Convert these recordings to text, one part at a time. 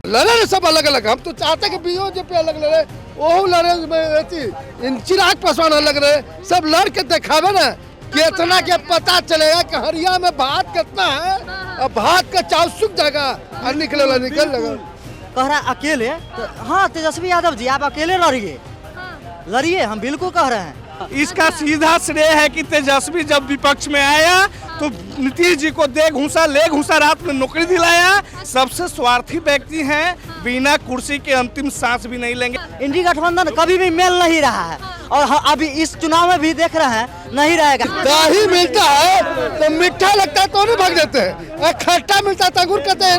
लड़े सब अलग अलग। हम तो चाहते कि बीजेपी अलग लड़े, वो लड़े, चिराग पासवान अलग रहे, सब लड़ के दिखावे ना कितना के पता चलेगा कि हरिया में भात कितना है और भात का चाव सूख जाएगा और निकल लगा। कह रहा अकेले तो हाँ तेजस्वी यादव जी आप अकेले लड़िए, हम बिल्कुल कह रहे हैं। इसका सीधा श्रेय है कि तेजस्वी जब विपक्ष में आया तो नीतीश जी को दे घूसा रात में नौकरी दिलाया। सबसे स्वार्थी व्यक्ति हैं, बिना कुर्सी के अंतिम सांस भी नहीं लेंगे। इंडी गठबंधन कभी भी मिल नहीं रहा है और अभी इस चुनाव में भी देख रहे हैं नहीं रहेगा। दही मिलता है तो मीठा लगता है तो नहीं भाग देते हैं, खट्टा मिलता है तो अंगूर कहते हैं,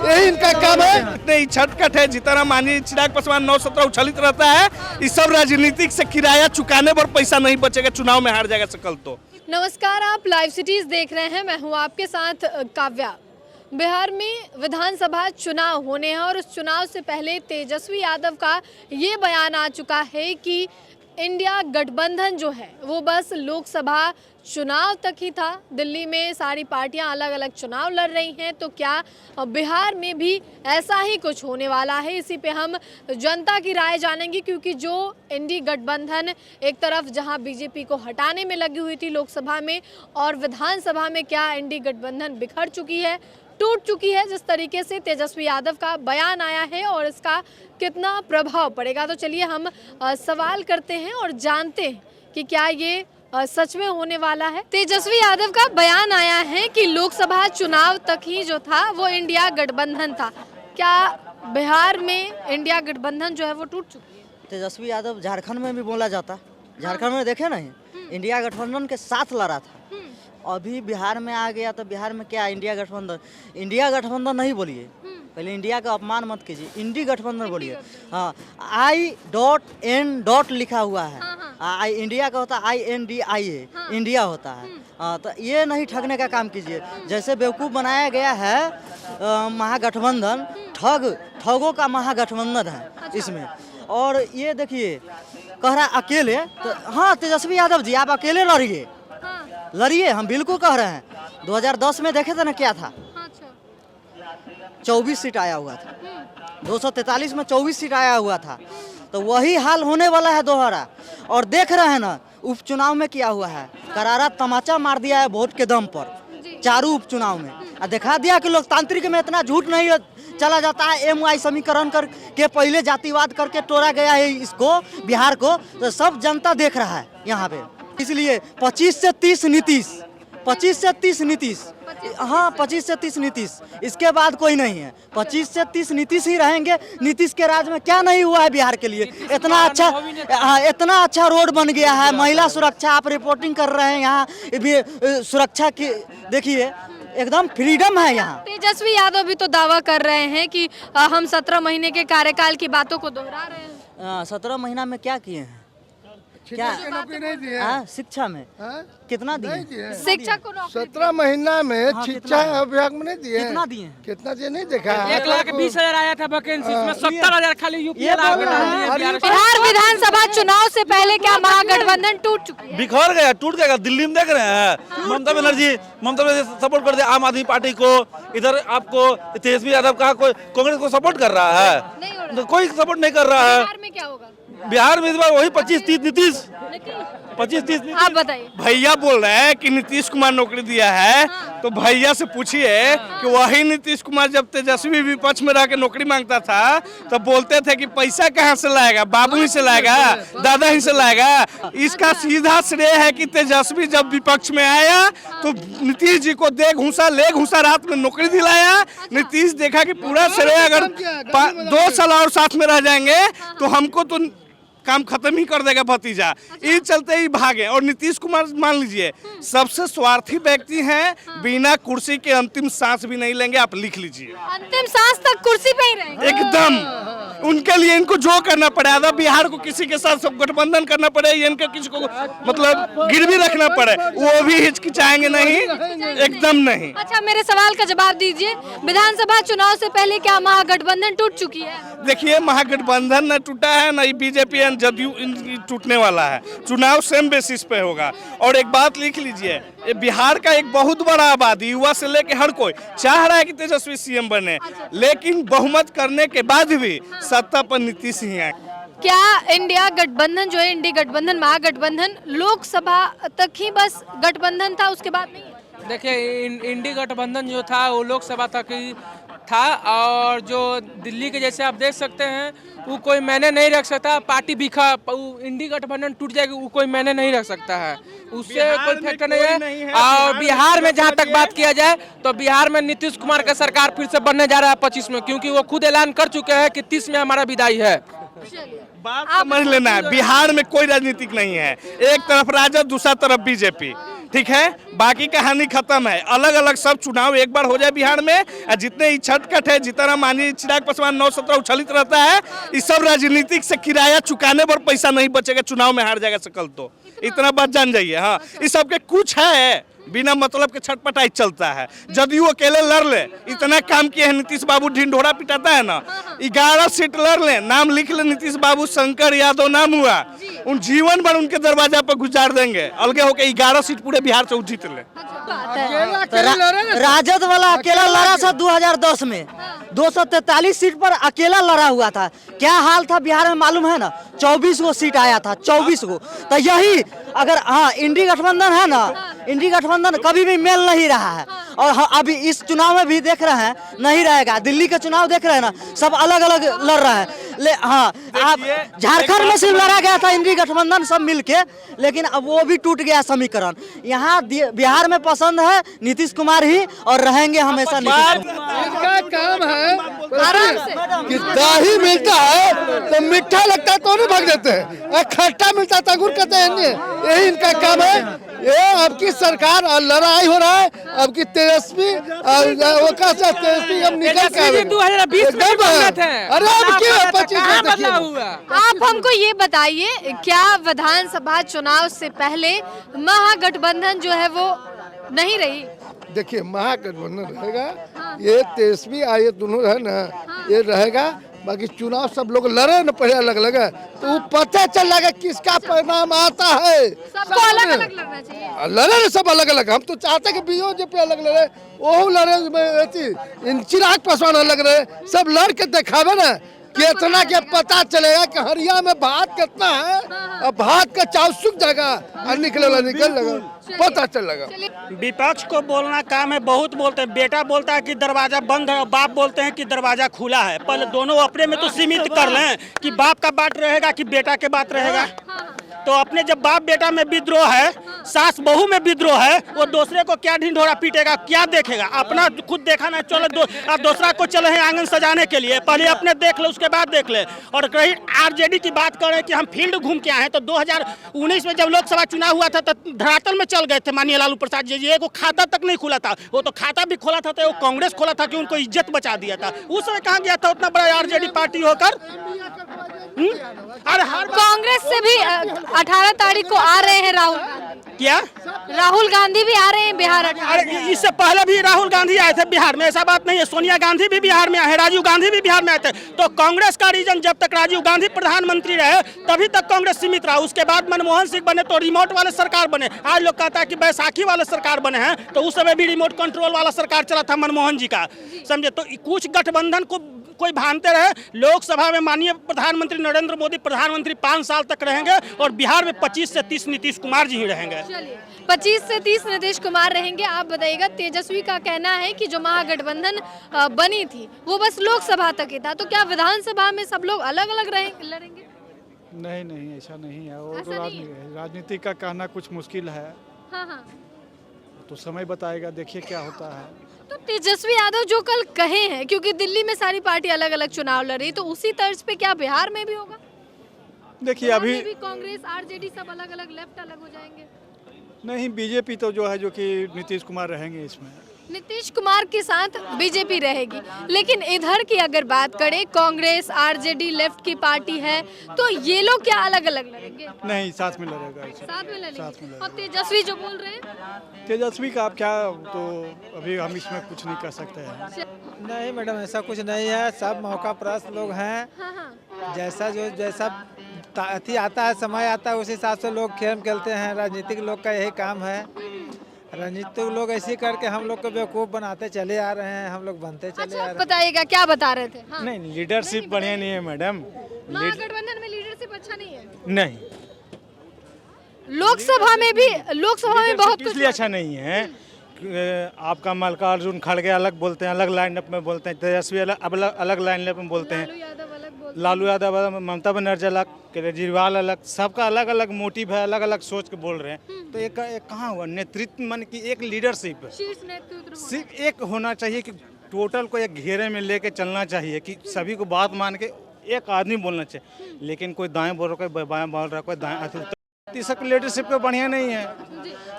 यही इनका काम है। इतने छटकट है जितना मानिए चिराग पासवान 9-17 उछलित रहता है, इस सब राजनीतिक से किराया चुकाने पर पैसा नहीं बचेगा, चुनाव में हार जाएगा सकल। तो नमस्कार, आप लाइव सिटीज देख रहे हैं, मैं हूं आपके साथ काव्या। बिहार में विधानसभा चुनाव होने हैं और उस चुनाव से पहले तेजस्वी यादव का ये बयान आ चुका है कि इंडिया गठबंधन जो है वो बस लोकसभा चुनाव तक ही था। दिल्ली में सारी पार्टियां अलग अलग चुनाव लड़ रही हैं, तो क्या बिहार में भी ऐसा ही कुछ होने वाला है? इसी पे हम जनता की राय जानेंगे, क्योंकि जो इंडी गठबंधन एक तरफ जहां बीजेपी को हटाने में लगी हुई थी लोकसभा में, और विधानसभा में क्या इंडी गठबंधन बिखर चुकी है, टूट चुकी है। जिस तरीके से तेजस्वी यादव का बयान आया है और इसका कितना प्रभाव पड़ेगा, तो चलिए हम सवाल करते हैं और जानते हैं कि क्या ये सच में होने वाला है। तेजस्वी यादव का बयान आया है कि लोकसभा चुनाव तक ही जो था वो इंडिया गठबंधन था। क्या बिहार में इंडिया गठबंधन जो है वो टूट चुकी है? तेजस्वी यादव झारखंड में भी बोला जाता है, झारखंड में देखे नहीं इंडिया गठबंधन के साथ लड़ा था, अभी बिहार में आ गया तो बिहार में क्या इंडिया गठबंधन नहीं बोलिए, पहले इंडिया का अपमान मत कीजिए, इंडी गठबंधन बोलिए। हाँ, I.N. लिखा हुआ है, आई इंडिया का होता है INDIA, इंडिया होता है। हाँ, तो ये नहीं ठगने का काम कीजिए। जैसे बेवकूफ़ बनाया गया है महागठबंधन, ठगों का महागठबंधन है इसमें। और ये देखिए कह रहा अकेले तो हाँ तेजस्वी यादव जी आप अकेले लड़िए, हम बिल्कुल कह रहे हैं। 2010 में देखे थे ना क्या था, 24 सीट आया हुआ था, 243 में 24 सीट आया हुआ था, तो वही हाल होने वाला है दोबारा। और देख रहे हैं ना उपचुनाव में क्या हुआ है, करारा तमाचा मार दिया है वोट के दम पर चारों उपचुनाव में, और दिखा दिया कि लोकतांत्रिक में इतना झूठ नहीं चला जाता है। MY समीकरण करके पहले जातिवाद करके तोड़ा गया है इसको, बिहार को, तो सब जनता देख रहा है यहाँ पे। इसलिए 25 से 30 नीतीश, 25 से 30 नीतीश, हाँ 25 से 30 नीतीश, इसके बाद कोई नहीं है। 25 से 30 नीतीश ही रहेंगे। नीतीश के राज में क्या नहीं हुआ है बिहार के लिए? इतना अच्छा रोड बन गया है, महिला सुरक्षा, आप रिपोर्टिंग कर रहे हैं यहाँ भी सुरक्षा की, देखिए एकदम फ्रीडम है यहाँ। तेजस्वी यादव भी तो दावा कर रहे हैं कि हम 17 महीने के कार्यकाल की बातों को दोहरा रहे हैं। 17 महीना में क्या किए हैं? क्या नौकरी नहीं दी है? शिक्षा में कितना दिए? शिक्षा को 17 महीना में शिक्षा विभाग में नहीं दिए। कितना दिए? कितना दिए नहीं देखा। 1,20,000 आया था वैकेंसी, इसमें 70,000 खाली यूपीए बिहार विधानसभा चुनाव से पहले क्या महागठबंधन टूट चुकी है? बिखर गया, टूट गया। दिल्ली में देख रहे हैं ममता बनर्जी सपोर्ट कर दिया आम आदमी पार्टी को, इधर आपको तेजस्वी यादव कहा कोई कांग्रेस को सपोर्ट कर रहा है, कोई सपोर्ट नहीं कर रहा है। बिहार में क्या होगा? बिहार में इस बार वही 25-30 नीतीश, 25-30। आप बताइए। भैया बोल रहे हैं कि नीतीश कुमार नौकरी दिया है, तो भैया से पूछिए कि वही नीतीश कुमार जब तेजस्वी विपक्ष में रह के नौकरी मांगता था तो बोलते थे कि पैसा कहाँ से लाएगा, बाबू ही से लाएगा, दादा ही से लाएगा। इसका सीधा श्रेय है कि तेजस्वी जब विपक्ष में आया तो नीतीश जी को दे घूसा रात में नौकरी दिलाया। नीतीश देखा कि पूरा श्रेय अगर 2 साल और साथ में रह जाएंगे तो हमको तो काम खत्म ही कर देगा भतीजा, इस चलते ही भागे। और नीतीश कुमार मान लीजिए सबसे स्वार्थी व्यक्ति हैं, बिना कुर्सी के अंतिम सांस भी नहीं लेंगे। आप लिख लीजिए, अंतिम सांस तक कुर्सी पे ही रहेंगे एकदम। उनके लिए इनको जो करना पड़े, अगर बिहार को किसी के साथ सब गठबंधन करना पड़े, इनका किसी को मतलब गिरवी रखना पड़े, वो भी हिचकिचाएंगे नहीं, एकदम नहीं। अच्छा, मेरे सवाल का जवाब दीजिए। विधानसभा चुनाव से पहले क्या महागठबंधन टूट चुकी है? देखिए, महागठबंधन न टूटा है, न बीजेपी जदयू टूटने वाला है। चुनाव सेम बेसिस पे होगा। और एक बात लिख लीजिए, ये बिहार का एक बहुत बड़ा आबादी, युवा से लेके हर कोई चाह रहा है कि तेजस्वी सीएम बने, लेकिन बहुमत करने के बाद भी सत्ता पर नीतीश ही है। क्या इंडिया गठबंधन जो है, इंडी गठबंधन, महागठबंधन लोकसभा तक ही बस गठबंधन था, उसके बाद नहीं है? देखिए इंडी गठबंधन जो था वो लोकसभा तक ही था, और जो दिल्ली के जैसे आप देख सकते हैं वो कोई मायने नहीं रख सकता। पार्टी बिखा इंडी गठबंधन टूट जाएगी, वो कोई मायने नहीं रख सकता है, उससे कोई फैक्टर नहीं है। और बिहार में जहाँ तक बात किया जाए तो बिहार में नीतीश कुमार का सरकार फिर से बनने जा रहा है 25 में, क्योंकि वो खुद ऐलान कर चुके हैं कि 30 में हमारा विदाई है। बात समझ लेना है, बिहार में कोई राजनीतिक नहीं है, एक तरफ राजद दूसरा तरफ बीजेपी, ठीक है, बाकी कहानी खत्म है। अलग अलग सब चुनाव एक बार हो जाए बिहार में, जितने ही छटकट है, जितना मानिए चिराग पासवान 9-17 उछलित रहता है, इस सब राजनीतिक से किराया चुकाने पर पैसा नहीं बचेगा, चुनाव में हार जाएगा सकल, तो इतना बात जान जाइए। हाँ, इस सब के कुछ है, बिना मतलब के छटपटाई चलता है। जदयू अकेले लड़ ले, इतना काम किए हैं नीतीश बाबू, ढिंढोरा पिटाता है ना, 11 सीट लड़ ले, नाम लिख ले नीतीश बाबू, शंकर यादव नाम हुआ, उन जीवन भर उनके दरवाजा पर गुजार देंगे, अलगे होके 11 सीट पूरे बिहार से जीत ले। राजद वाला अकेला लड़ा था 2010 में, 243 सीट पर अकेला लड़ा हुआ था। क्या हाल था बिहार में मालूम है ना, 24 गो सीट आया था, 24 गो। तो यही अगर हाँ इंडी गठबंधन है ना, इंडी गठबंधन कभी भी मेल नहीं रहा है, और अभी इस चुनाव में भी देख रहे हैं नहीं रहेगा। दिल्ली का चुनाव देख रहे हैं ना, सब अलग अलग लड़ रहे हैं। हाँ, आप झारखंड में सिर्फ लड़ा गया था इंडी गठबंधन सब मिलके, लेकिन अब वो भी टूट गया समीकरण। यहाँ बिहार में पसंद है नीतीश कुमार ही, और रहेंगे हमेशा नीतीश कुमार। इनका काम है कि दही मिलता है तो मीठा लगता है तो नहीं भाग देते हैं, और खट्टा मिलता है तो अंगूर कहते हैं, यही इनका काम है। ये अब की सरकार लड़ाई हो रहा है, अब की तेजस्वी वो कैसे तेजस्वी अब निकल के 2020 में बनना था। अरे अब क्यों 25 में बदलाव हुआ? आप हमको ये बताइए, क्या विधानसभा चुनाव से पहले महागठबंधन जो है वो नहीं रही? देखिए महागठबंधन रहेगा, ये तेजस्वी ये दोनों है ना, ये रहेगा। बाकी चुनाव सब लोग लड़े न पहले अलग अलग, तो वो पता चल जाएगा किसका परिणाम आता है। सबको अलग अलग लड़ना चाहिए। लड़े सब अलग अलग, हम तो चाहते कि बीजेपी अलग लड़े, वो लड़े, चिराग पासवान अलग रहे, सब लड़ के दिखावे ना, कितना के पता चलेगा कि हरिया में भात कितना है, और भात का चाव सूख जाएगा और निकल लगा, पता चलेगा। विपक्ष को बोलना काम है, बहुत बोलते हैं। बेटा बोलता है कि दरवाजा बंद है, और बाप बोलते हैं कि दरवाजा खुला है। पहले दोनों अपने में तो सीमित कर लें कि बाप का बात रहेगा कि बेटा के बात रहेगा। तो अपने जब बाप बेटा में विद्रोह है, सास बहू में विद्रोह है, वो दूसरे को क्या ढिंढोरा पीटेगा, क्या देखेगा? अपना खुद देखा ना चले, दूसरा को चले हैं आंगन सजाने के लिए, पहले अपने देख ले उसके बाद देख ले। और कहीं आरजेडी की बात करें कि हम फील्ड घूम के आए हैं, तो 2019 में जब लोकसभा चुनाव हुआ था तो धरातल में चल गए थे माननीय लालू प्रसाद जी, एक खाता तक नहीं खुला था। वो तो खाता भी खोला था तो वो कांग्रेस खोला था कि उनको इज्जत बचा दिया था। उस समय कहाँ गया था उतना बड़ा आरजेडी पार्टी होकर? अरे कांग्रेस से भी 18 तारीख को आ रहे हैं राहुल, क्या राहुल गांधी भी आ रहे हैं बिहार। अरे इससे पहले भी राहुल गांधी आए थे बिहार में, ऐसा बात नहीं है। सोनिया गांधी भी बिहार में आए, राजीव गांधी भी बिहार में आए थे। तो कांग्रेस का रीजन, जब तक राजीव गांधी प्रधानमंत्री रहे तभी तक कांग्रेस सीमित रहा। उसके बाद मनमोहन सिंह बने तो रिमोट वाले सरकार बने। आज लोग कहता है कि बैसाखी वाले सरकार बने हैं, तो उस समय भी रिमोट कंट्रोल वाला सरकार चला था मनमोहन जी का, समझे? तो कुछ गठबंधन को कोई भानते रहे। लोकसभा में माननीय प्रधानमंत्री नरेंद्र मोदी प्रधानमंत्री 5 साल तक रहेंगे, और बिहार में 25 से 30 नीतीश कुमार जी ही रहेंगे। 25 से 30 नीतीश कुमार रहेंगे। आप बताइएगा, तेजस्वी का कहना है कि जो महागठबंधन बनी थी वो बस लोकसभा तक ही था, तो क्या विधानसभा में सब लोग अलग अलग लड़ेंगे? नहीं, ऐसा नहीं है। वो तो राजनीति का कहना कुछ मुश्किल है। हाँ। तो समय बताएगा, देखिए क्या होता है। तो तेजस्वी यादव जो कल कहे हैं, क्योंकि दिल्ली में सारी पार्टी अलग अलग चुनाव लड़ रही, तो उसी तर्ज पे क्या बिहार में भी होगा? देखिए अभी भी कांग्रेस आरजेडी सब अलग अलग, लेफ्ट अलग हो जाएंगे? नहीं, बीजेपी तो जो है जो कि नीतीश कुमार रहेंगे इसमें। नीतीश कुमार के साथ बीजेपी रहेगी, लेकिन इधर की अगर बात करें, कांग्रेस आरजेडी लेफ्ट की पार्टी है, तो ये लोग क्या अलग अलग लड़ेंगे? नहीं, साथ में लड़ेगा। साथ में लड़ेंगे। और तेजस्वी जो बोल रहे हैं, तेजस्वी का आप क्या, तो अभी हम इसमें कुछ नहीं कर सकते हैं। नहीं मैडम, ऐसा कुछ नहीं है। सब मौका परस्त लोग हैं। जैसा अति आता है, समय आता है, उस हिसाब से लोग खेल खेलते हैं। राजनीतिक लोग का यही काम है। राजनीतिक लोग ऐसे करके हम लोग को बेवकूफ़ बनाते चले आ रहे हैं, हम लोग बनते चले अच्छा आ आप रहे बताइएगा क्या बता रहे थे? हाँ। नहीं, लीडरशिप बढ़िया नहीं है मैडम। महागठबंधन में लीडरशिप अच्छा नहीं है। नहीं, लोकसभा में बहुत कुछ इसलिए अच्छा नहीं है। आपका मल्लिकार्जुन खड़गे अलग बोलते हैं, अलग लाइनअप में बोलते हैं, तेजस्वी अलग लाइनअप में बोलते हैं, लालू यादव अलग, ममता बनर्जी अलग, केजरीवाल अलग, सबका अलग अलग मोटिव है, अलग अलग सोच के बोल रहे हैं। तो एक कहाँ हुआ नेतृत्व, मन की एक लीडरशिप शीर्ष नेतृत्व सिर्फ एक होना चाहिए कि टोटल को एक घेरे में लेके चलना चाहिए कि सभी को बात मान के एक आदमी बोलना चाहिए। लेकिन कोई दाएं बोल रहा है, कोई बाएं बोल रहा है, कोई दाएं, तीसरा लीडरशिप का बढ़िया नहीं है।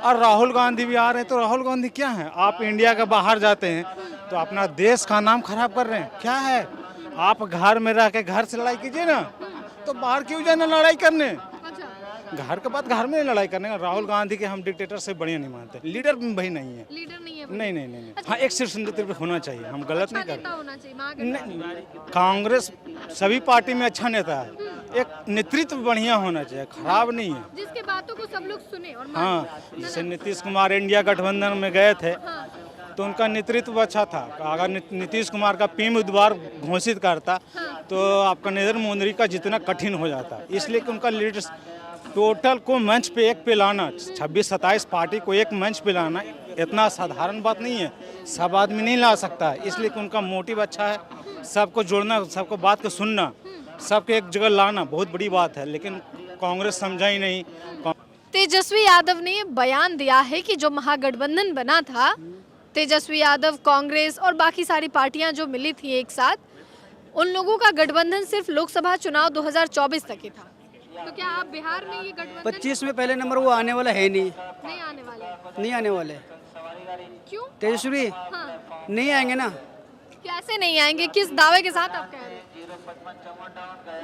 और राहुल गांधी भी आ रहे हैं, तो राहुल गांधी क्या है? आप इंडिया के बाहर जाते हैं तो अपना देश का नाम खराब कर रहे हैं। क्या है, आप घर में रह के घर से लड़ाई कीजिए ना, तो बाहर क्यों जाना लड़ाई करने? घर के बाद घर में लड़ाई करने का। राहुल गांधी के हम डिक्टेटर से बढ़िया नहीं मानते, लीडर भाई नहीं है। लीडर नहीं है। नहीं नहीं नहीं, हाँ एक शीर्ष नेतृत्व होना चाहिए, हम गलत नहीं नेता कर होना चाहिए महागठबंधन। नहीं, कांग्रेस सभी पार्टी में अच्छा नेता है, एक नेतृत्व बढ़िया होना चाहिए, खराब नहीं है। जिसके बातों को सब लोग सुने और हाँ, जैसे नीतीश कुमार इंडिया गठबंधन में गए थे तो उनका नेतृत्व अच्छा था। अगर नीतीश कुमार का पीएम उम्मीदवार घोषित करता तो आपका नरेंद्र मोदी का जितना कठिन हो जाता, इसलिए कि उनका लीडर टोटल को मंच पे एक पे लाना, 26-27 पार्टी को एक मंच पे लाना इतना साधारण बात नहीं है, सब आदमी नहीं ला सकता। इसलिए कि उनका मोटिव अच्छा है, सबको जोड़ना, सबको बात को सुनना, सबको एक जगह लाना बहुत बड़ी बात है। लेकिन कांग्रेस समझा ही नहीं। तेजस्वी यादव ने बयान दिया है कि जो महागठबंधन बना था, तेजस्वी यादव, कांग्रेस और बाकी सारी पार्टियां जो मिली थी एक साथ, उन लोगों का गठबंधन सिर्फ लोकसभा चुनाव 2024 तक ही था। तो क्या आप बिहार में ये गठबंधन 25 में पहले नंबर वो आने वाला है नहीं, नहीं आने वाले? नहीं आने वाले। क्यों? तेजस्वी हाँ। नहीं आएंगे ना। कैसे नहीं आएंगे? किस दावे के साथ आप कह रहे हैं?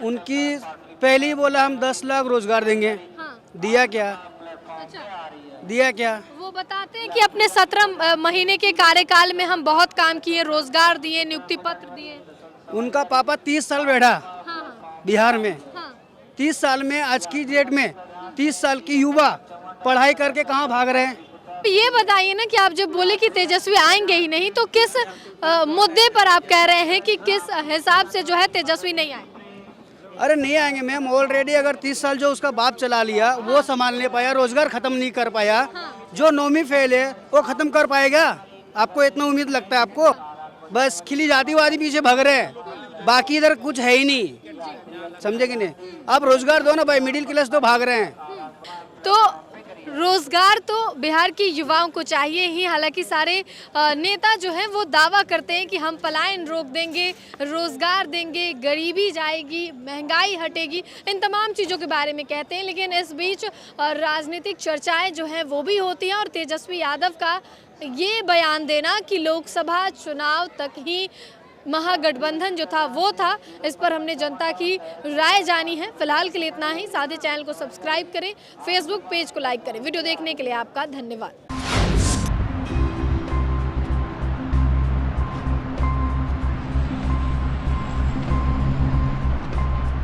उनकी पहले ही बोला हम 10 लाख रोजगार देंगे। हाँ। दिया क्या? अच्छा, दिया क्या? वो बताते हैं कि अपने 17 महीने के कार्यकाल में हम बहुत काम किए, रोजगार दिए, नियुक्ति पत्र दिए। उनका पापा 30 साल बैठा हाँ, बिहार में। हाँ। 30 साल में, आज की डेट में 30 साल की युवा पढ़ाई करके कहाँ भाग रहे हैं? ये बताइए ना कि आप जब बोले कि तेजस्वी आएंगे ही नहीं, तो किस मुद्दे पर आप कह रहे हैं कि किस हिसाब से जो है तेजस्वी नहीं आए? अरे नहीं आएंगे मैम, ऑलरेडी अगर 30 साल जो उसका बाप चला लिया वो संभाल नहीं पाया, रोजगार खत्म नहीं कर पाया, जो नौवीं फेल है वो खत्म कर पाएगा? आपको इतना उम्मीद लगता है आपको? बस खिली जातिवादी पीछे भाग रहे हैं, बाकी इधर कुछ है ही नहीं, समझे कि नहीं? आप रोजगार दो ना भाई, मिडिल क्लास तो भाग रहे हैं। तो रोजगार तो बिहार की युवाओं को चाहिए ही। हालांकि सारे नेता जो हैं वो दावा करते हैं कि हम पलायन रोक देंगे, रोजगार देंगे, गरीबी जाएगी, महंगाई हटेगी, इन तमाम चीज़ों के बारे में कहते हैं। लेकिन इस बीच राजनीतिक चर्चाएं जो हैं वो भी होती हैं और तेजस्वी यादव का ये बयान देना कि लोकसभा चुनाव तक ही महागठबंधन जो था वो था, इस पर हमने जनता की राय जानी है। फिलहाल के लिए इतना ही। सादे चैनल को सब्सक्राइब करें, फेसबुक पेज को लाइक करें। वीडियो देखने के लिए आपका धन्यवाद।